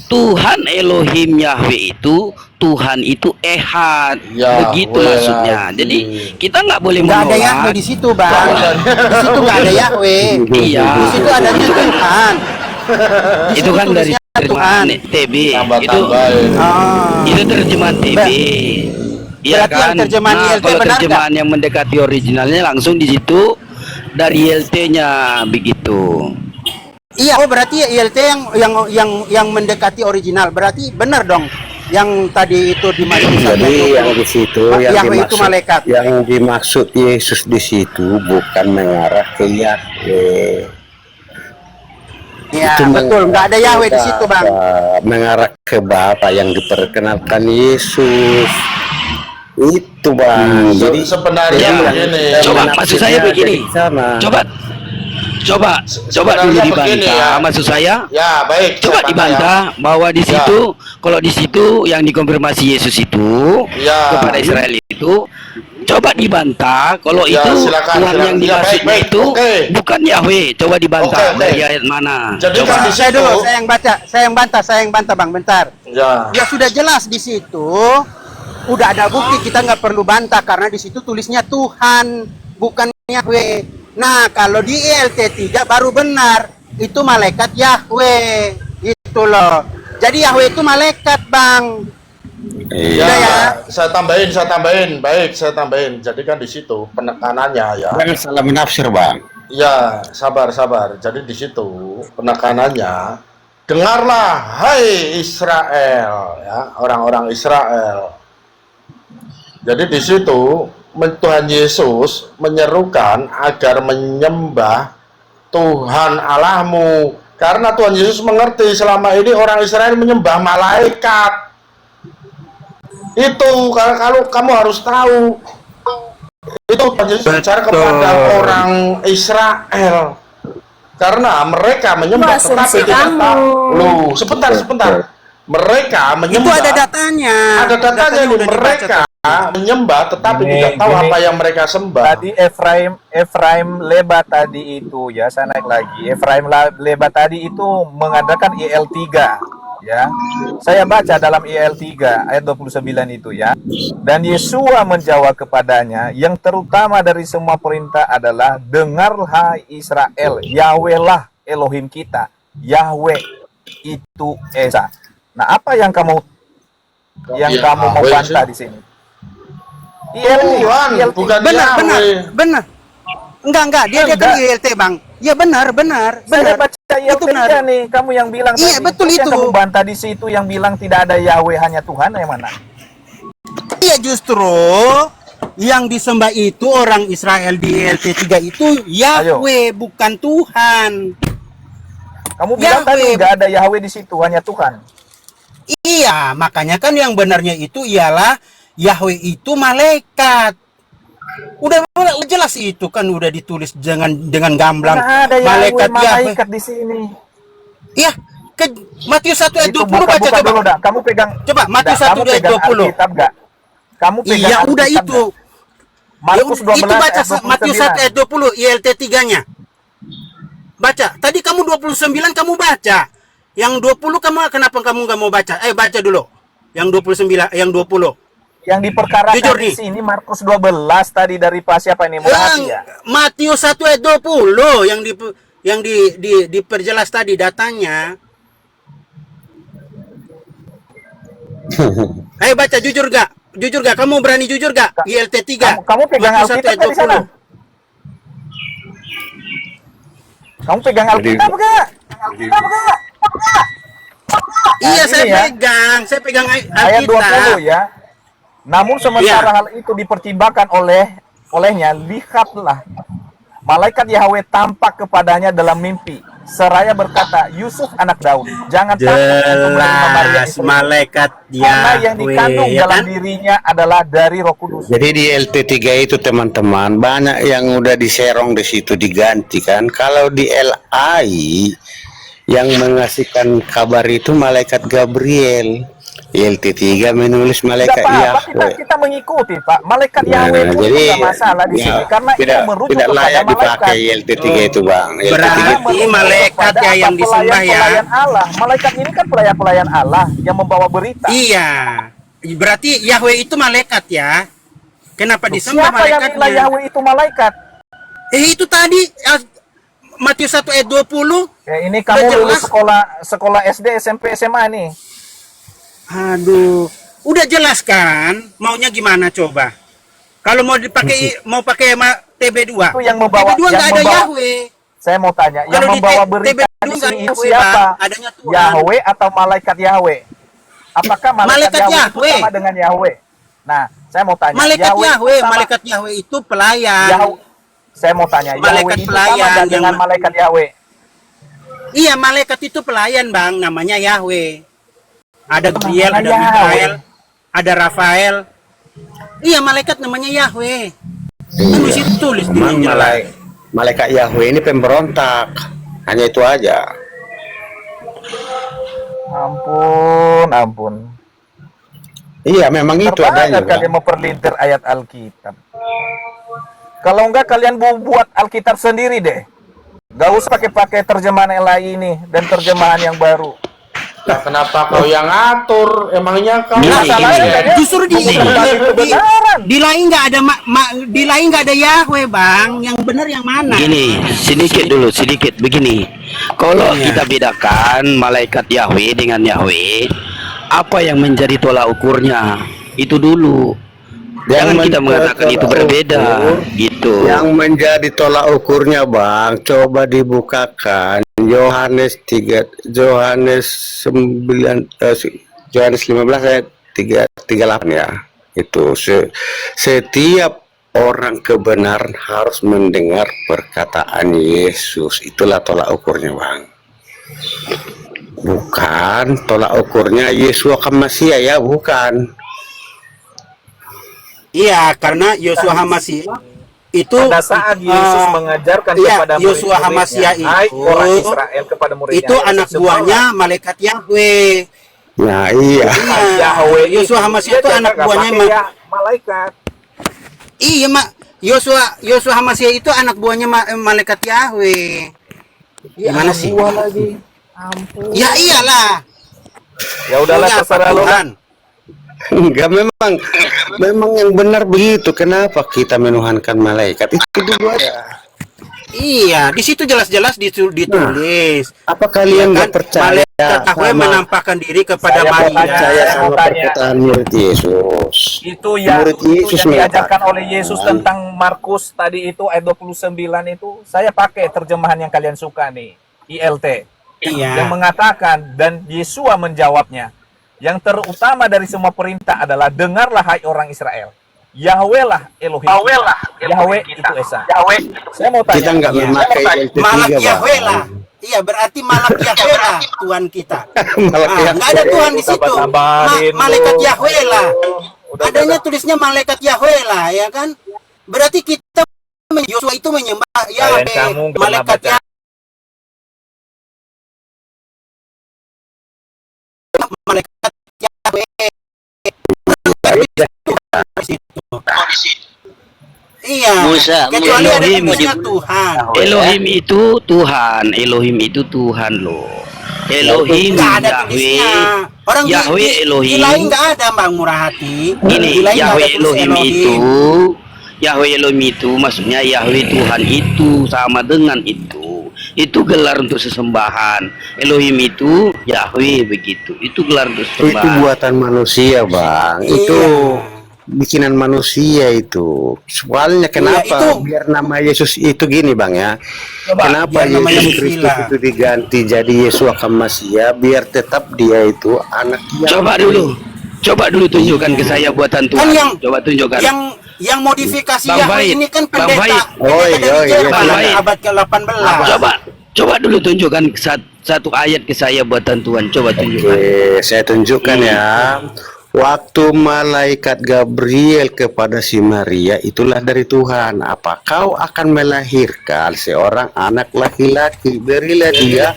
Tuhan Elohim Yahweh itu, Tuhan itu Ehad. Yahweh Begitu maksudnya. lagi. Jadi kita nggak boleh Enggak ada menolak. Yahweh di situ, Bang. Di situ enggak ada Yahweh. Iya. Di situ adanya Tuhan. Itu kan dari terjemahan TB itu Tambah-tambahin. itu terjemahan TB. Iya Berarti yang kan? terjemahan Nah, ILT kalau benar terjemahan yang mendekati originalnya langsung di situ dari ILT-nya begitu. Iya, oh berarti ILT yang mendekati original. Berarti benar dong yang tadi itu dimaksud Jadi yang di situ Yahweh itu malaikat. yang dimaksud Yesus di situ bukan mengarah ke Yahweh. Iya, Itu betul. Nggak ada Yahweh di Bapa, situ, Bang. mengarah ke Bapa yang diperkenalkan Yesus. Itu Bang. Jadi Sebenarnya begini. Coba maksud saya begini. Coba dulu Sebenarnya dibantah begini ya. maksud saya. Ya, baik. Coba saya dibantah bahwa di Ya. situ kalau di situ yang dikonfirmasi Yesus itu Ya. kepada Israel itu coba dibantah kalau Ya, itu silakan, Tuhan yang silakan. Ya, dimaksudnya baik, itu oke. bukan Yahweh. Coba dibantah Oke, oke. dari ayat mana. Jadi Coba. kan di Saya situ. dulu, saya yang bantah Bang, bentar. Ya. Ya sudah jelas di situ. Udah ada bukti, kita nggak perlu bantah karena di situ tulisnya Tuhan, bukan Yahweh. Nah, kalau di ILT 3 baru benar, itu malaikat Yahweh. Itu loh. Jadi Yahweh itu malaikat, Bang. Ya, Udah ya. saya tambahin. Baik, saya tambahin. Jadi kan di situ penekanannya ya. jangan salah menafsir Bang. Ya, sabar. Jadi di situ penekanannya, dengarlah, hai Israel, ya, orang-orang Israel. Jadi di situ Tuhan Yesus menyerukan agar menyembah Tuhan Allahmu, karena Tuhan Yesus mengerti selama ini orang Israel menyembah malaikat. Itu kalau kamu harus tahu. Itu Tuhan Yesus bicara kepada orang Israel. Karena mereka menyembah Itu asumsi tetapi tidak kamu. tahu. Loh, sebentar. Mereka Itu menyembah. ada datanya. Ada datanya nih, udah dibaca mereka menyembah tetapi Gini, tidak tahu gini. apa yang mereka sembah. Tadi Efraim Leba tadi itu ya, saya naik lagi. Leba tadi itu mengadakan IL3 ya. Saya baca dalam IL3 ayat 29 itu ya. Dan Yesua menjawab kepadanya, yang terutama dari semua perintah adalah, dengarlah Israel, Yahweh lah Elohim kita. Yahweh itu Esa. Nah, apa yang kamu Ya, mau Yahweh bantah sih. di sini? Tuhan, bukan Yahweh. Benar. Enggak, dia kan ILT, Bang. Ya benar. Saya baca Itu benar. IL3 nih, kamu yang bilang Iya, tadi. betul Yang itu. kamu bantah di situ yang bilang tidak ada Yahweh, hanya Tuhan, yang mana? Iya, justru yang disembah itu orang Israel di ILT 3 itu Yahweh, bukan Tuhan. Kamu bilang tadi Yahweh. nggak ada Yahweh di situ, hanya Tuhan. Iya, makanya kan yang benarnya itu ialah Yahweh itu malaikat. Udah jelas itu kan udah ditulis dengan gamblang Nggak ada malaikat Yahweh. malaikat di sini. Iya, ke Matius 1 ayat Itu 20 baca buka coba. dulu dah. Kamu pegang. Coba Matius Dah, 1 kamu ayat pegang 20. Alkitab nggak? Kamu pegang Iya, udah Alkitab itu. nggak? Markus Ya, 12 itu baca ayat 29. Matius 1 ayat 20 ILT 3-nya. Baca. Tadi kamu 29 kamu baca. Yang 20 kenapa kamu nggak mau baca? Baca dulu. Yang 29, yang 20. Yang diperkarakan Jujur di nih. sini Markus 12 tadi dari siapa ini? Murahati ya? Matius 1 ayat 20 yang diperjelas tadi datanya. Ayo baca jujur gak? Jujur gak? Kamu berani jujur gak? ILT 3. Kamu pegang Matius 1 Alkitab ayat nggak di sana? 20. Kamu pegang Alkitab nggak? Iya, Nah, saya ini ya. pegang. Saya pegang Ayat 20 Alkitab. ya. Namun sementara Iya. hal itu dipertimbangkan olehnya, lihatlah malaikat Yahweh tampak kepadanya dalam mimpi. Seraya berkata, Yusuf anak Daud, jangan takut untuk menerima Maria Jelas itu. malaikat Karena yang dikandung Yahweh, ya dalam kan? dirinya adalah dari Roh Kudus. Jadi di LT3 itu teman-teman banyak yang udah diserong di situ diganti kan. Kalau di LI yang mengasihkan kabar itu malaikat Gabriel. LT3 menulis Tidak malaikat apa-apa, Yahweh. kita mengikuti Pak. Malaikat Nah, Yahweh itu jadi tidak masalah di ya, sini karena tidak itu merujuk tidak kepada layak malaikat. dipakai LT3 itu Bang. LT3 Berarti malaikat ya yang disembah ya. Pelayan Allah. Malaikat ini kan pelayan Allah yang membawa berita. Iya. Berarti Yahweh itu malaikat ya. Kenapa disembah Siapa yang bilang malaikatnya? Yahweh itu malaikat? Itu tadi Matius 1 ayat 20. Ini Udah kamu lulus jelas. sekolah SD, SMP, SMA nih. Aduh, udah jelas kan? Maunya gimana coba? Kalau mau dipakai TB2. Itu yang membawa- TB2 yang nggak ada membawa- Yahweh. Saya mau tanya, yang Kalau di membawa TB2 berita di nggak sini ada itu Yahweh, siapa? Bang. Adanya Tuhan. Yahweh atau malaikat Yahweh? Apakah malaikat Malaikat Yahweh itu Yahweh. sama dengan Yahweh? Nah, saya mau tanya. Malaikat itu Yahweh, sama- malaikat Yahweh itu pelayan. Saya mau tanya, Malaikat Yahweh itu sama pelayan nggak dengan yang- malaikat Yahweh? Iya, malaikat itu pelayan, Bang, namanya Yahweh. Ada Gabriel, ada Namanya Mikael, ada Rafael. Iya, malaikat namanya Yahweh. Kan di situ tulis di Memang jelas. malaikat Yahweh ini pemberontak. Hanya itu aja. Ampun. Iya, memang itu adanya. Terbanyak kalian memperlintir ayat Alkitab. Kalau enggak kalian buat Alkitab sendiri deh. Gak usah pakai terjemahan LAI ini dan terjemahan yang baru. Nah, kenapa kau yang ngatur? Emangnya kau Gini, masalahnya? Justru di lain nggak ada di lain nggak ada Yahweh, Bang. Yang benar yang mana? Gini, sedikit begini. Kalau kita bedakan malaikat Yahweh dengan Yahweh, apa yang menjadi tolak ukurnya? Itu dulu. Jangan kita mengatakan itu berbeda, gitu. Yang menjadi tolak ukurnya, Bang, coba dibukakan Yohanes 15 ayat 38 ya. Itu setiap orang kebenaran harus mendengar perkataan Yesus. Itulah tolak ukurnya, Bang. Bukan tolak ukurnya Yesus akan Masia ya, bukan. Iya, karena Yosua Hamasya itu Pada saat Yesus mengajarkan iya, kepada Yosua murid-muridnya, Hamasya "Hai orang itu Israel," kepada muridnya, itu anak "Semua buahnya malaikat Yahweh. Nah, iya. Iya, Yahweh Yosua Hamasya itu anak buahnya malaikat. Iya, Mak. Yosua Hamasya itu anak buahnya malaikat Yahweh. Gimana sih? Lagi. Ampun. Ya iyalah. Ya udahlah Punya terserah lu. Tuhan. Enggak, memang yang benar begitu. Kenapa kita menuhankan malaikat? Itu dulu aja. Iya, di situ jelas-jelas ditulis. Apa kalian Ya kan? nggak percaya Malaikat Yahweh menampakkan diri kepada Saya Maria. percaya sama mau tanya. perkataan murid Yesus? Itu yang Murid Yesus yang diajarkan mengatakan. oleh Yesus tentang Markus tadi itu ayat 29 itu saya pakai terjemahan yang kalian suka nih, ILT. Iya. Yang mengatakan dan Yesua menjawabnya, yang terutama dari semua perintah adalah dengarlah hai orang Israel. Yahweh lah Elohim. Yahweh itu Esa. Saya mau tanya. Kita nggak memakai LT3, Malak Bang. Yahweh lah. Iya, berarti Malak Yahweh lah Tuhan kita. Malak Ah, Yahweh. nggak ada Tuhan di situ. Tambah-tambahin Malaikat lu. Yahweh lah. Udah, Adanya tulisnya malaikat Yahweh lah, ya kan? Berarti kita Yosua itu menyembah Yahweh, kamu nggak malaikat baca. malaikat Yahweh. Iya. Musa, Kecuali ada Elohim tulisnya menyebut- Tuhan. Elohim itu Tuhan, Elohim itu Tuhan loh. Elohim Nggak ada Yahweh, tulisnya. Orang Yahweh di Elohim. lain nggak ada, Bang Murah Hati. Gini, Di lain nggak Yahweh ada tulis Elohim itu, Yahweh Elohim itu maksudnya Yahweh Tuhan itu sama dengan itu. Itu gelar untuk sesembahan. Elohim itu Yahweh begitu. Itu gelar untuk Itu sesembahan. buatan manusia, Bang. Iya. Itu bikinan manusia itu. Soalnya kenapa itu- biar nama Yesus itu gini, Bang ya. Kenapa biar namanya Yesus Kristus istilah. itu diganti jadi Yesus Masia biar tetap dia itu anak Coba Yahweh. dulu tunjukkan ke saya buatan Tuhan. Kan yang- Coba tunjukkan. Yang modifikasi Bang Yahweh Baik, ini kan Bang pendeta, Baik. Oi, dari oi, Jerman, Bang Baik. abad ke-18. Coba dulu tunjukkan satu ayat ke saya buatan Tuhan. Coba tunjukkan. Oke, saya tunjukkan ya. Waktu malaikat Gabriel kepada si Maria itulah dari Tuhan. Apa kau akan melahirkan seorang anak laki-laki? Berilah dia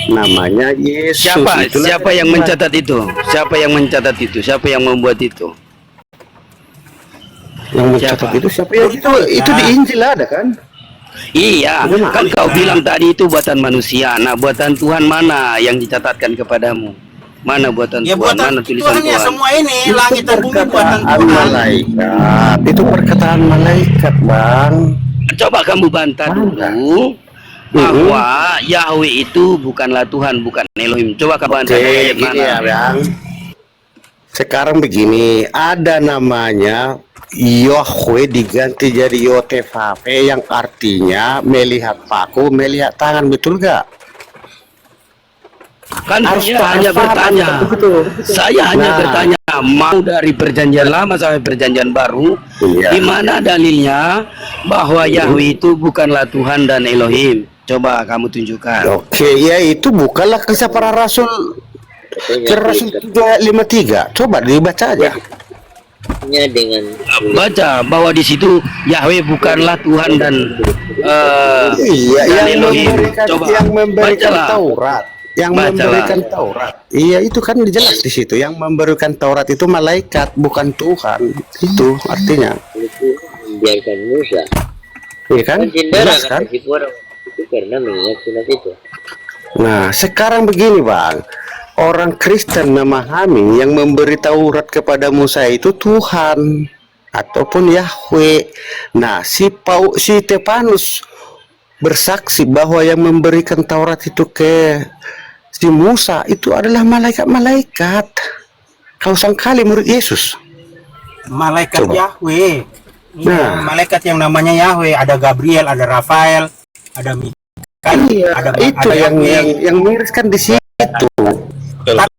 namanya Yesus. Siapa Itulah siapa dari yang Tuhan. mencatat itu? Siapa yang mencatat itu? Siapa yang membuat itu? Yang mencatat Siapa? itu siapa? Ya, itu di Injil ada kan? Iya, Bagaimana? kan kau bilang tadi itu buatan manusia. Nah, buatan Tuhan mana yang dicatatkan kepadamu? Mana buatan Ya Tuhan? Mana buatan tulisan Tuhan ya Tuhan? semua ini, langit dan bumi buatan Perkataan Tuhan. malaikat. Itu perkataan malaikat, Bang. Coba kamu bantah dulu. bahwa Yahweh itu bukanlah Tuhan, bukan Elohim. Coba kamu Oke, ayat gini mana? ya, Bang. Sekarang begini, ada namanya Yahweh diganti jadi Yotevave yang artinya melihat paku, melihat tangan, betul gak? Kan Harus saya paham, hanya bertanya. betul. Saya hanya Nah. bertanya, mau dari perjanjian lama sampai perjanjian baru, Iya. di mana dalilnya bahwa Yahweh itu bukanlah Tuhan dan Elohim? Coba kamu tunjukkan. Oke, ya itu bukanlah kisah para rasul. Rasul 353. Coba dibaca aja. Baca bahwa di situ Yahweh bukanlah Tuhan dan Iya, dan yang Elohim. memberikan, Coba yang memberikan bacalah. Taurat, yang Bacalah. memberikan Taurat. Iya, itu kan jelas di situ. Yang memberikan Taurat itu malaikat, bukan Tuhan. Itu artinya. Biarkan Musa. Iya kan? Jelas kan? Itu karena mengingat sunat itu. Nah, sekarang begini, Bang. Orang Kristen memahami yang memberi Taurat kepada Musa itu Tuhan ataupun Yahweh. Nah, si Stefanus bersaksi bahwa yang memberikan Taurat itu ke si Musa itu adalah malaikat-malaikat. Kau sangkali murid Yesus. Malaikat Coba. Yahweh. Iya, Nah. malaikat yang namanya Yahweh, ada Gabriel, ada Rafael, ada Mikael, Iya, ada itu ada yang Yahweh. miriskan di situ. Tapi